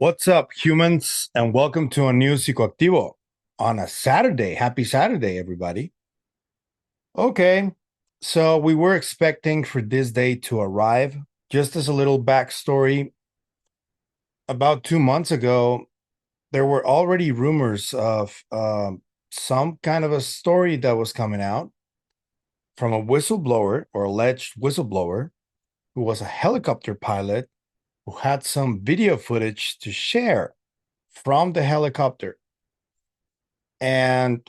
What's up, humans, and welcome to a new Psicoactivo on a Saturday. Happy Saturday, everybody. Okay, so we were expecting for this day to arrive. Just as a little backstory, about 2 months ago, there were already rumors of some kind of a story that was coming out from a whistleblower or alleged whistleblower who was a helicopter pilot who had some video footage to share from the helicopter. And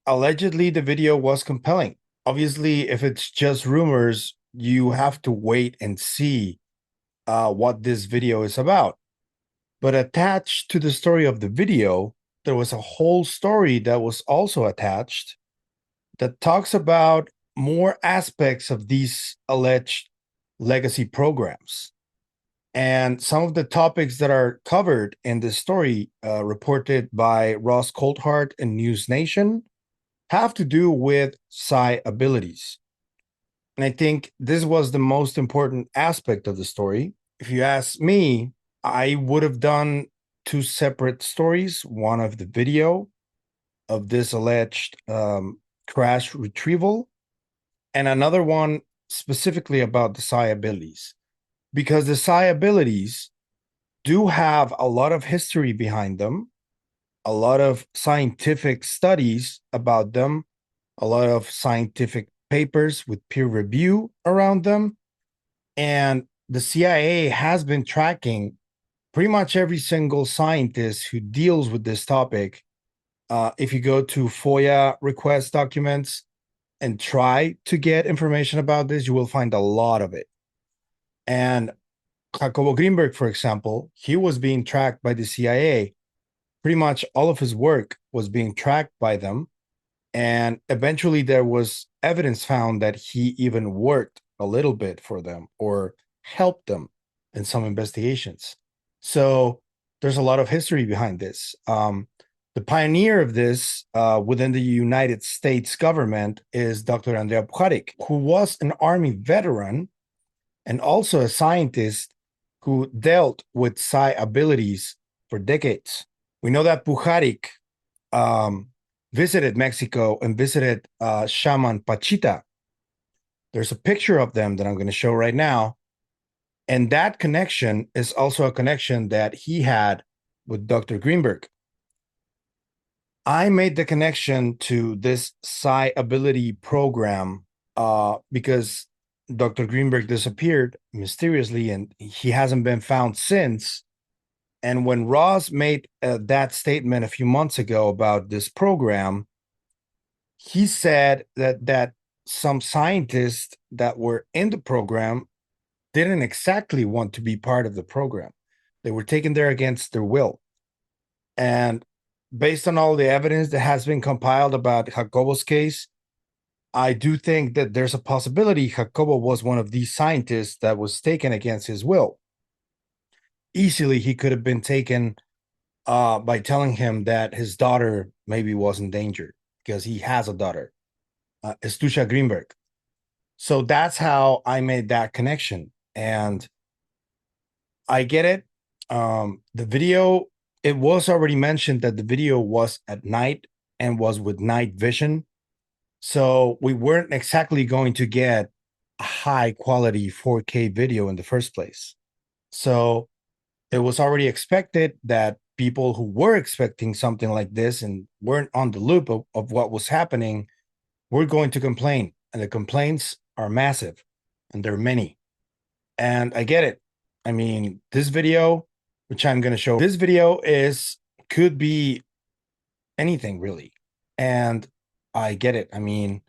allegedly, the video was compelling. Obviously, if it's just rumors, you have to wait and see what this video is about. But attached to the story of the video, there was a whole story that was also attached that talks about more aspects of these alleged legacy programs. And some of the topics that are covered in this story, reported by Ross Coulthart in News Nation, have to do with PSI abilities. And I think this was the most important aspect of the story. If you ask me, I would have done two separate stories, one of the video of this alleged crash retrieval, and another one specifically about the PSI abilities. Because the PSI abilities do have a lot of history behind them, a lot of scientific studies about them, a lot of scientific papers with peer review around them. And the CIA has been tracking pretty much every single scientist who deals with this topic. If you go to FOIA request documents and try to get information about this, you will find a lot of it. And Jacobo Greenberg, for example, he was being tracked by the CIA. Pretty much all of his work was being tracked by them. And eventually there was evidence found that he even worked a little bit for them or helped them in some investigations. So there's a lot of history behind this. The pioneer of this within the United States government is Dr. Andrea Pujarich, who was an Army veteran and also a scientist who dealt with psi abilities for decades. We know that Pujarich visited Mexico and visited Shaman Pachita. There's a picture of them that I'm going to show right now. And that connection is also a connection that he had with Dr. Greenberg. I made the connection to this psi ability program because Dr. Greenberg disappeared mysteriously and he hasn't been found since. And when Ross made that statement a few months ago about this program, he said that some scientists that were in the program didn't exactly want to be part of the program. They were taken there against their will. And based on all the evidence that has been compiled about Jacobo's case, I do think that there's a possibility Jacobo was one of these scientists that was taken against his will. Easily, he could have been taken by telling him that his daughter maybe was in danger because he has a daughter, Estusha Greenberg. So that's how I made that connection. And I get it. The video, it was already mentioned that the video was at night and was with night vision. So we weren't exactly going to get a high quality 4K video in the first place. So it was already expected that people who were expecting something like this and weren't on the loop of what was happening were going to complain. And the complaints are massive and there are many. And I get it. I mean, this video, which I'm going to show, this video could be anything really. And I get it. I mean,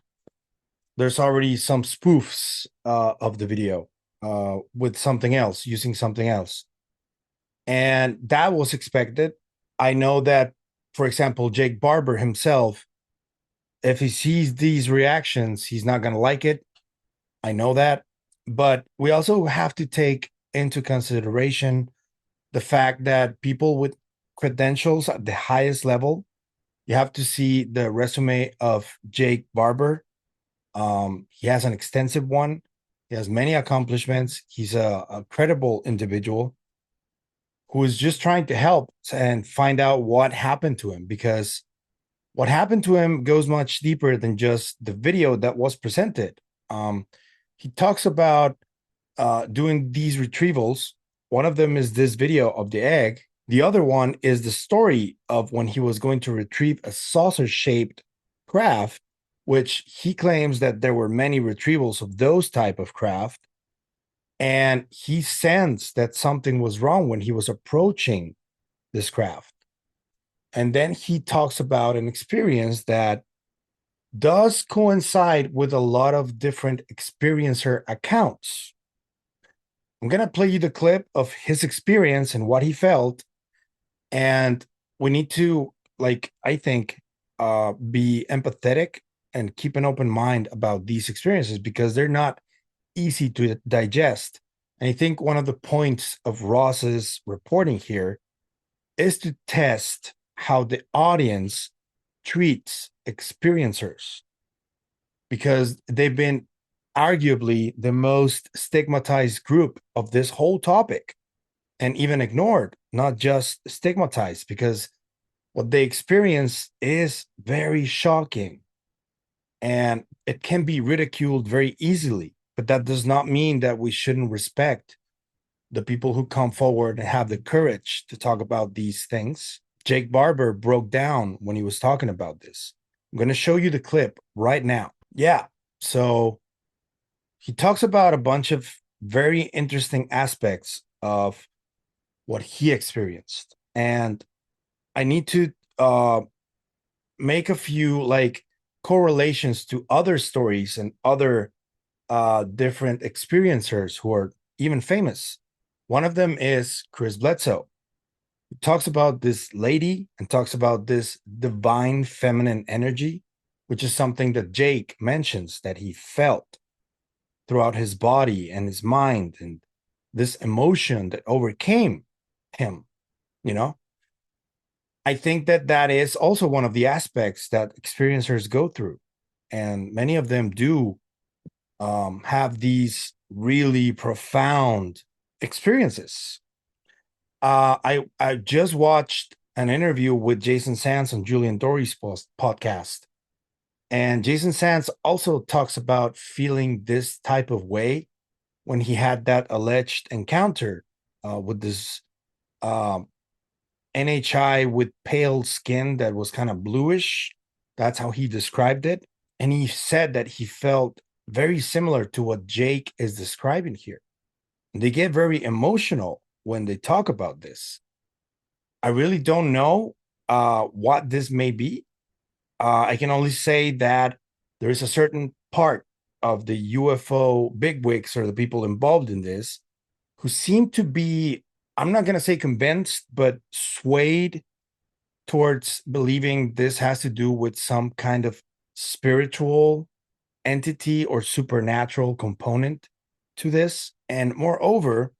there's already some spoofs of the video with something else, using something else. And that was expected. I know that, for example, Jake Barber himself, if he sees these reactions, he's not going to like it. I know that. But we also have to take into consideration the fact that people with credentials at the highest level, you have to see the resume of Jake Barber. He has an extensive one. He has many accomplishments. He's a credible individual who is just trying to help and find out what happened to him, because what happened to him goes much deeper than just the video that was presented. He talks about doing these retrievals. One of them is this video of the egg. The other one is the story of when he was going to retrieve a saucer-shaped craft, which he claims that there were many retrievals of those type of craft. And he sensed that something was wrong when he was approaching this craft. And then he talks about an experience that does coincide with a lot of different experiencer accounts. I'm going to play you the clip of his experience and what he felt. And we need to, like, I think, be empathetic and keep an open mind about these experiences, because they're not easy to digest. And I think one of the points of Ross's reporting here is to test how the audience treats experiencers, because they've been arguably the most stigmatized group of this whole topic, and even ignored, not just stigmatized, because what they experience is very shocking and it can be ridiculed very easily. But that does not mean that we shouldn't respect the people who come forward and have the courage to talk about these things. Jake Barber broke down when he was talking about this. I'm going to show you the clip right now. Yeah. So he talks about a bunch of very interesting aspects of what he experienced. And I need to make a few like correlations to other stories and other different experiencers who are even famous. One of them is Chris Bledsoe. He talks about this lady and talks about this divine feminine energy, which is something that Jake mentions that he felt throughout his body and his mind, and this emotion that overcame him, you know? I think that that is also one of the aspects that experiencers go through. And many of them do have these really profound experiences. I just watched an interview with Jason Sands on Julian Dory's podcast, and Jason Sands also talks about feeling this type of way when he had that alleged encounter with this NHI with pale skin that was kind of bluish. That's how he described it. And he said that he felt very similar to what Jake is describing here. They get very emotional when they talk about this. I really don't know what this may be. I can only say that there is a certain part of the UFO bigwigs or the people involved in this who seem to be, I'm not going to say convinced, but swayed towards believing this has to do with some kind of spiritual entity or supernatural component to this. And moreover,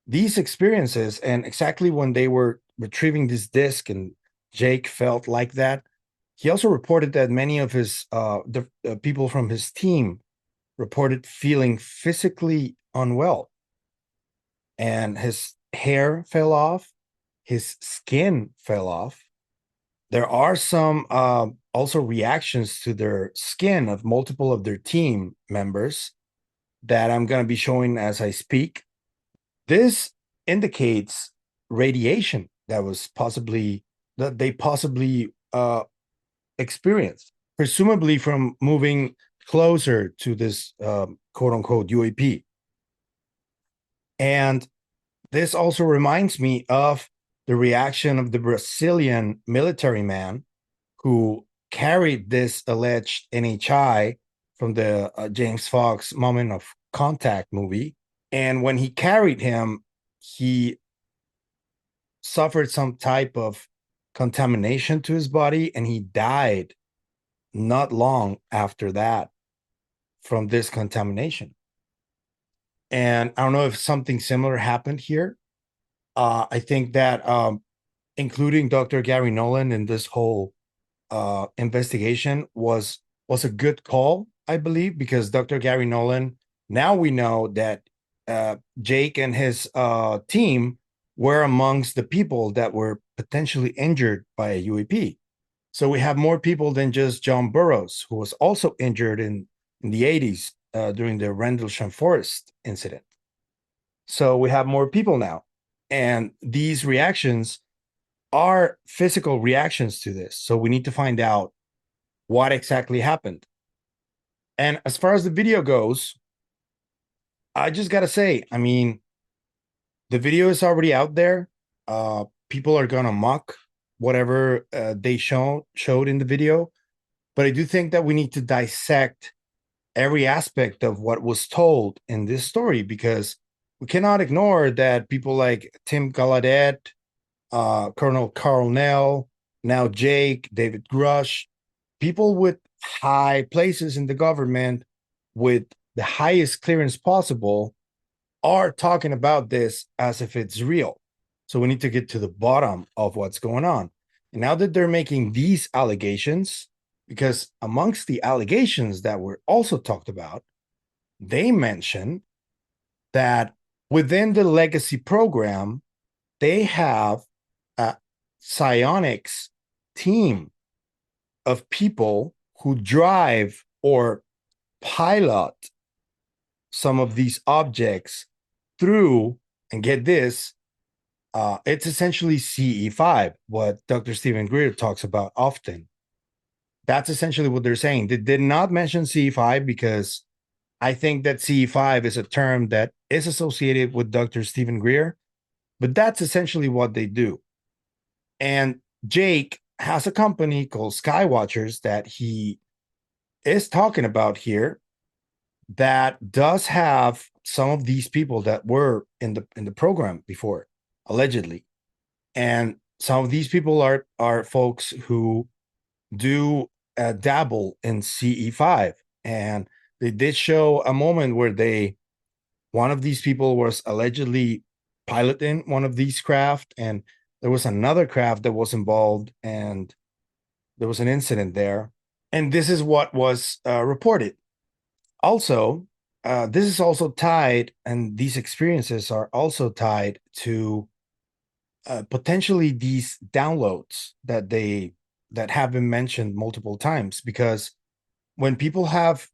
these experiences, and exactly when they were retrieving this disc and Jake felt like that, he also reported that many of his the people from his team reported feeling physically unwell, and his hair fell off, his skin fell off. There are some also reactions to their skin of multiple of their team members that I'm going to be showing as I speak. This indicates radiation that they possibly experienced, presumably from moving closer to this quote unquote UAP. And this also reminds me of the reaction of the Brazilian military man who carried this alleged NHI from the James Fox Moment of Contact movie. And when he carried him, he suffered some type of contamination to his body, and he died not long after that from this contamination. And I don't know if something similar happened here. I think that including Dr. Gary Nolan in this whole investigation was a good call, I believe, because Dr. Gary Nolan, now we know that Jake and his team were amongst the people that were potentially injured by a UAP. So we have more people than just John Burroughs, who was also injured in the 80s during the Rendlesham Forest incident. So we have more people now. And these reactions are physical reactions to this. So we need to find out what exactly happened. And as far as the video goes, I just got to say, I mean, the video is already out there. People are going to mock whatever they showed in the video. But I do think that we need to dissect every aspect of what was told in this story, because we cannot ignore that people like Tim Gallaudet, Colonel Carl Nell, now Jake, David Grush, people with high places in the government with the highest clearance possible are talking about this as if it's real. So we need to get to the bottom of what's going on. And now that they're making these allegations, because amongst the allegations that were also talked about, they mentioned that within the legacy program, they have a psionics team of people who drive or pilot some of these objects through, and get this, it's essentially CE5, what Dr. Stephen Greer talks about often. That's essentially what they're saying. They did not mention CE5 because I think that CE5 is a term that is associated with Dr. Stephen Greer, but that's essentially what they do. And Jake has a company called Skywatchers that he is talking about here that does have some of these people that were in the program before, allegedly. And some of these people are folks who do dabble in CE5. And they did show a moment where one of these people was allegedly piloting one of these craft, and there was another craft that was involved, and there was an incident there. And this is what was reported. Also, this is also tied, and these experiences are also tied to potentially these downloads that have been mentioned multiple times, because when people have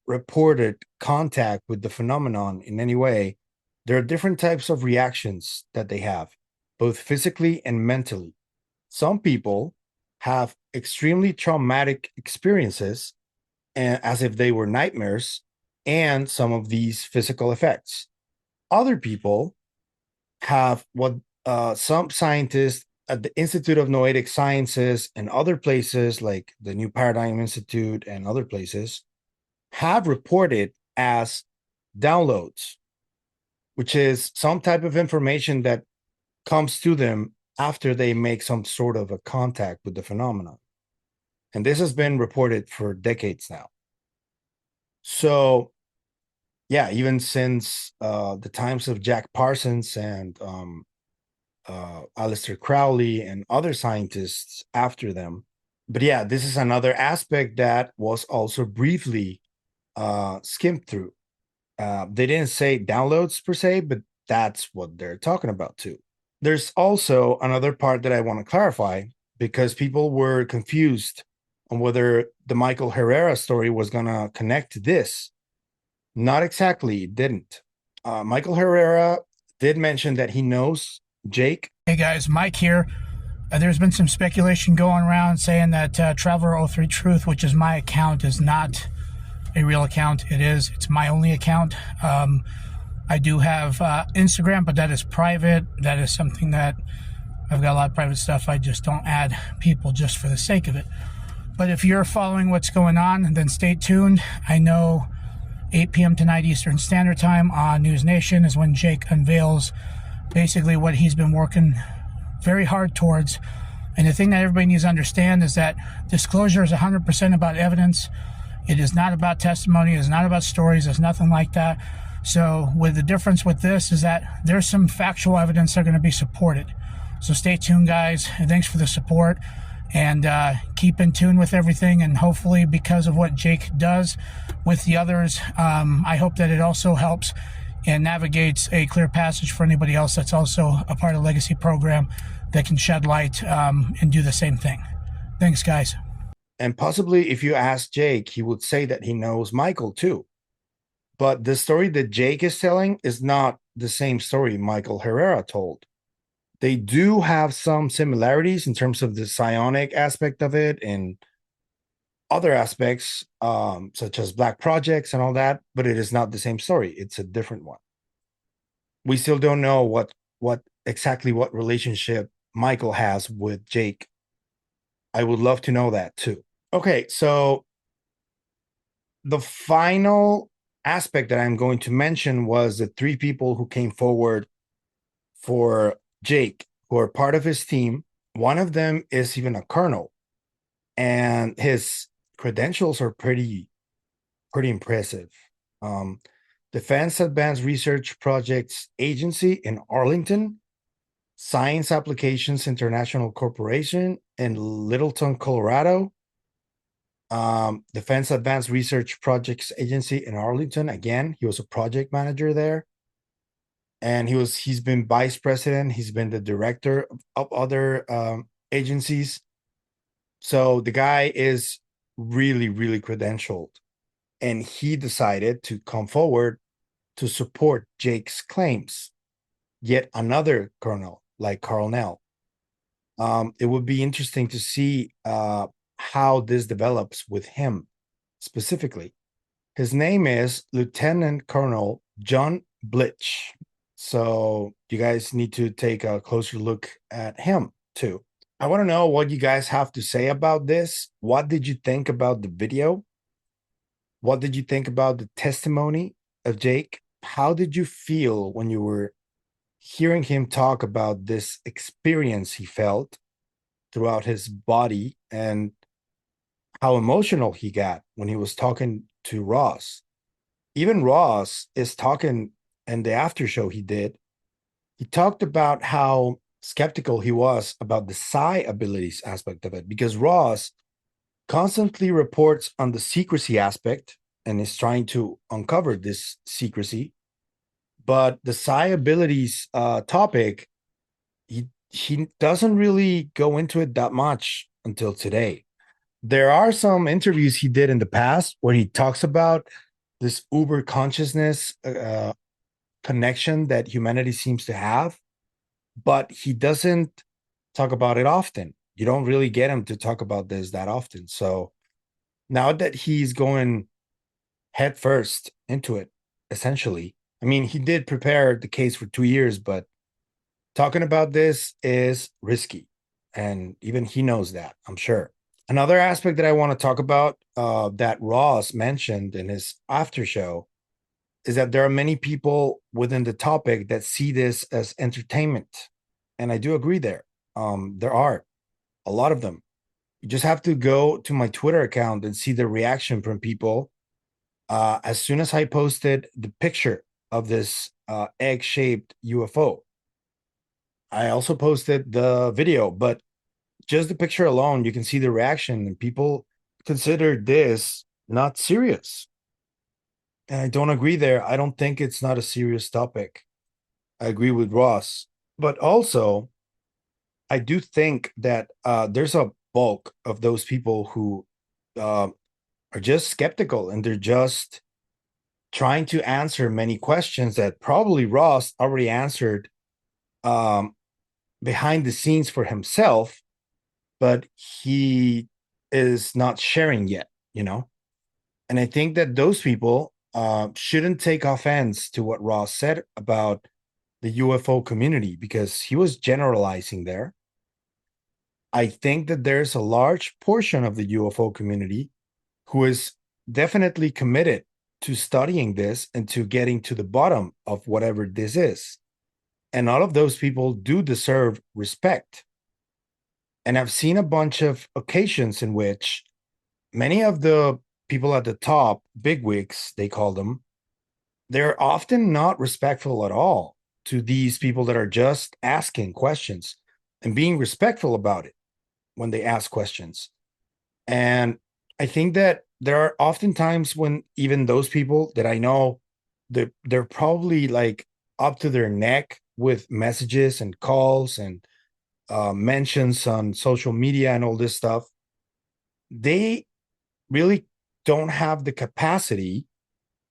reported contact with the phenomenon in any way, there are different types of reactions that they have, both physically and mentally. Some people have extremely traumatic experiences, and as if they were nightmares, and some of these physical effects. Other people have what some scientists at the Institute of Noetic Sciences and other places like the New Paradigm Institute and other places have reported as downloads, which is some type of information that comes to them after they make some sort of a contact with the phenomenon. And this has been reported for decades now. So, yeah, even since the times of Jack Parsons and Aleister Crowley and other scientists after them. But yeah, this is another aspect that was also briefly skimmed through. They didn't say downloads per se, but that's what they're talking about too. There's also another part that I want to clarify, because people were confused on whether the Michael Herrera story was going to connect to this. Not exactly, it didn't. Michael Herrera did mention that he knows Jake. Hey guys, Mike here. There's been some speculation going around saying that Traveler03 Truth, which is my account, is not a real account. It is. It's my only account. I do have Instagram, but that is private. That is something that I've got a lot of private stuff. I just don't add people just for the sake of it. But if you're following what's going on, then stay tuned. I know 8 p.m. tonight Eastern Standard Time on News Nation is when Jake unveils basically what he's been working very hard towards. And the thing that everybody needs to understand is that disclosure is 100% about evidence. It is not about testimony. It's not about stories. It's nothing like that. So with the difference with this is that there's some factual evidence that are going to be supported. So stay tuned, guys. And thanks for the support. And keep in tune with everything. And hopefully, because of what Jake does with the others, I hope that it also helps and navigates a clear passage for anybody else that's also a part of the Legacy program that can shed light and do the same thing. Thanks, guys. And possibly if you ask Jake, he would say that he knows Michael too. But the story that Jake is telling is not the same story Michael Herrera told. They do have some similarities in terms of the psionic aspect of it and other aspects, such as black projects and all that, but it is not the same story. It's a different one. We still don't know what exactly what relationship Michael has with Jake. I would love to know that too. Okay, so the final aspect that I'm going to mention was the 3 people who came forward for Jake, who are part of his team. One of them is even a colonel, and his credentials are pretty impressive. Defense Advanced Research Projects Agency in Arlington, Science Applications International Corporation in Littleton, Colorado, Defense Advanced Research Projects Agency in Arlington. Again, he was a project manager there, and he's been vice president. He's been the director of other agencies. So the guy is really credentialed, and he decided to come forward to support Jake's claims. Yet another colonel like Carl Nell. It would be interesting to see how this develops with him specifically. His name is Lieutenant Colonel John Blitch. So you guys need to take a closer look at him too. I want to know what you guys have to say about this. What did you think about the video? What did you think about the testimony of Jake? How did you feel when you were hearing him talk about this experience he felt throughout his body, and how emotional he got when he was talking to Ross? Even Ross is talking in the after show he did. He talked about how skeptical he was about the PSI abilities aspect of it, because Ross constantly reports on the secrecy aspect and is trying to uncover this secrecy. But the PSI abilities topic, he doesn't really go into it that much until today. There are some interviews he did in the past where he talks about this uber consciousness connection that humanity seems to have, but he doesn't talk about it often. You don't really get him to talk about this that often. So now that he's going head first into it, essentially, I mean, he did prepare the case for 2 years, but talking about this is risky. And even he knows that, I'm sure. Another aspect that I want to talk about that Ross mentioned in his after show is that there are many people within the topic that see this as entertainment. And I do agree there. There are a lot of them. You just have to go to my Twitter account and see the reaction from people. As soon as I posted the picture of this egg-shaped UFO, I also posted the video, but just the picture alone, you can see the reaction, and people consider this not serious. And I don't agree there. I don't think it's not a serious topic. I agree with Ross. But also, I do think that there's a bulk of those people who are just skeptical, and they're just trying to answer many questions that probably Ross already answered behind the scenes for himself, but he is not sharing yet, you know? And I think that those people shouldn't take offense to what Ross said about the UFO community, because he was generalizing there. I think that there's a large portion of the UFO community who is definitely committed to studying this and to getting to the bottom of whatever this is. And all of those people do deserve respect. And I've seen a bunch of occasions in which many of the people at the top, bigwigs, they call them, they're often not respectful at all to these people that are just asking questions and being respectful about it when they ask questions. And I think that there are often times when even those people that I know they're probably like up to their neck with messages and calls and mentions on social media and all this stuff. They really don't have the capacity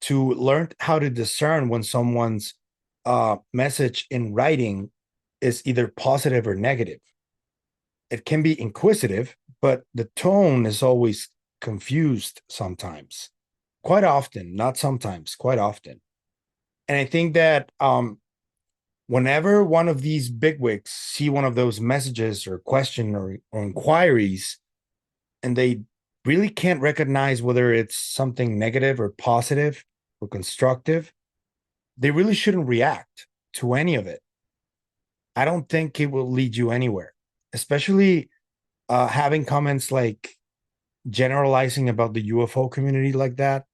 to learn how to discern when someone's message in writing is either positive or negative. It can be inquisitive, but the tone is always confused sometimes, quite often, not sometimes, quite often. And I think that whenever one of these bigwigs see one of those messages or question or inquiries, and they really can't recognize whether it's something negative or positive or constructive, they really shouldn't react to any of it. I don't think it will lead you anywhere, especially having comments like generalizing about the UFO community like that.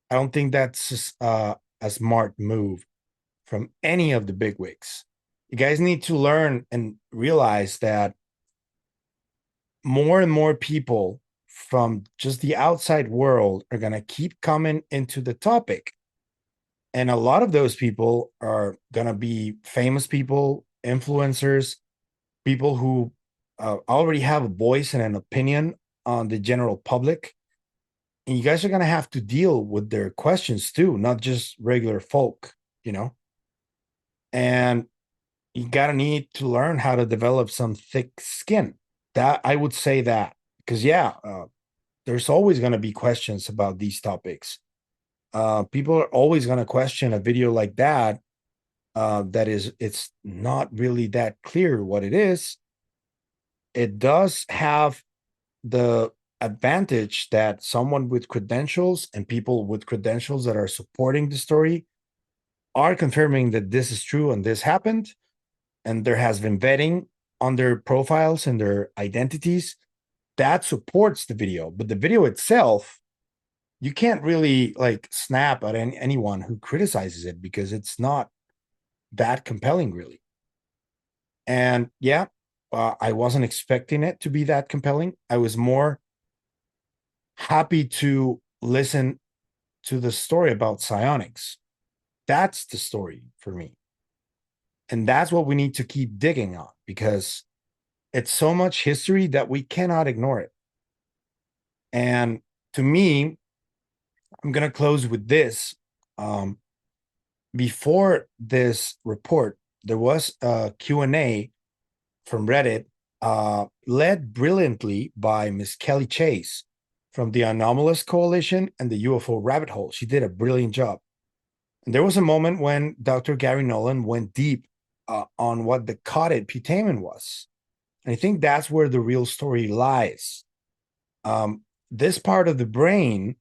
I don't think that's a smart move from any of the bigwigs. You guys need to learn and realize that more and more people from just the outside world are going to keep coming into the topic. And a lot of those people are going to be famous people, influencers, people who already have a voice and an opinion on the general public. And you guys are going to have to deal with their questions too, not just regular folk, you know? And you got to need to learn how to develop some thick skin. That I would say that, because yeah, there's always going to be questions about these topics. People are always going to question a video like that. That is, it's not really that clear what it is. It does have the advantage that someone with credentials and people with credentials that are supporting the story are confirming that this is true and this happened, and there has been vetting on their profiles and their identities that supports the video. But the video itself, you can't really like snap at anyone who criticizes it because it's not that compelling, really. And yeah, I wasn't expecting it to be that compelling. I was more happy to listen to the story about psionics. That's the story for me. And that's what we need to keep digging on, because it's so much history that we cannot ignore it. And to me, I'm going to close with this. Before this report, there was a Q&A from Reddit, led brilliantly by Miss Kelly Chase from the Anomalous Coalition and the UFO Rabbit Hole. She did a brilliant job. And there was a moment when Dr. Gary Nolan went deep on what the caudate putamen was. And I think that's where the real story lies. This part of the brain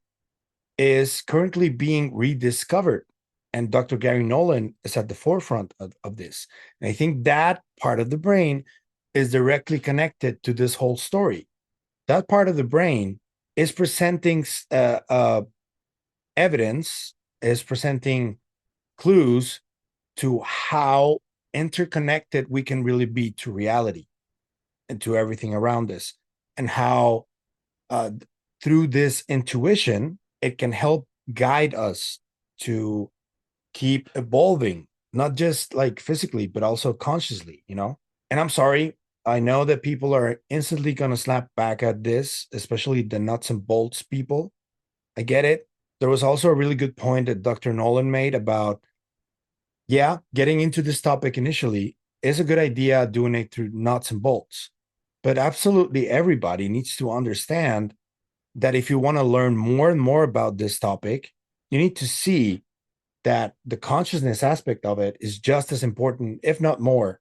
is currently being rediscovered, and Dr. Gary Nolan is at the forefront of this. And I think that part of the brain is directly connected to this whole story. That part of the brain is presenting evidence, is presenting clues to how interconnected we can really be to reality and to everything around us, and how through this intuition, it can help guide us to keep evolving, not just like physically, but also consciously, you know? And I'm sorry, I know that people are instantly going to snap back at this, especially the nuts and bolts people. I get it. There was also a really good point that Dr. Nolan made about, yeah, getting into this topic initially is a good idea, doing it through nuts and bolts. But absolutely everybody needs to understand that if you want to learn more and more about this topic, you need to see that the consciousness aspect of it is just as important, if not more,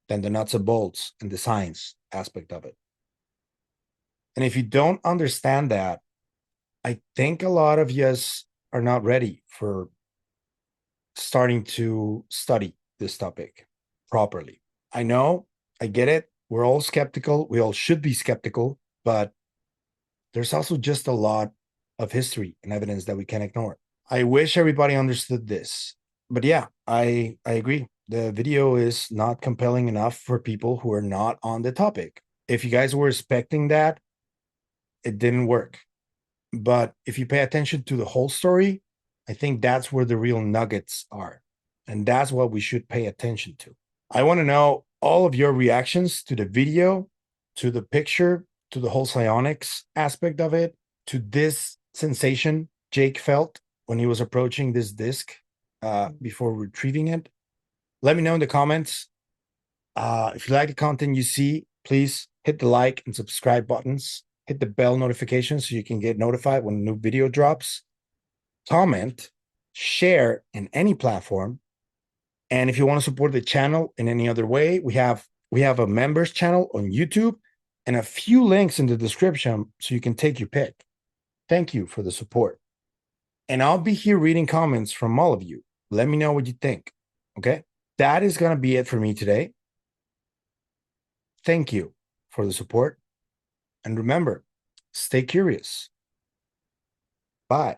than the nuts and bolts and the science aspect of it. And if you don't understand that, I think a lot of us are not ready for starting to study this topic properly. I know, I get it. We're all skeptical. We all should be skeptical, but there's also just a lot of history and evidence that we can ignore. I wish everybody understood this. But yeah, I agree. The video is not compelling enough for people who are not on the topic. If you guys were expecting that, it didn't work. But if you pay attention to the whole story, I think that's where the real nuggets are. And that's what we should pay attention to. I want to know all of your reactions to the video, to the picture, to the whole psionics aspect of it, to this sensation Jake felt when he was approaching this disc before retrieving it. Let me know in the comments. If you like the content you see, please hit the like and subscribe buttons. Hit the bell notification so you can get notified when a new video drops. Comment, share in any platform. And if you want to support the channel in any other way, we have a members channel on YouTube and a few links in the description so you can take your pick. Thank you for the support. And I'll be here reading comments from all of you. Let me know what you think. Okay? That is going to be it for me today. Thank you for the support. And remember, stay curious. Bye.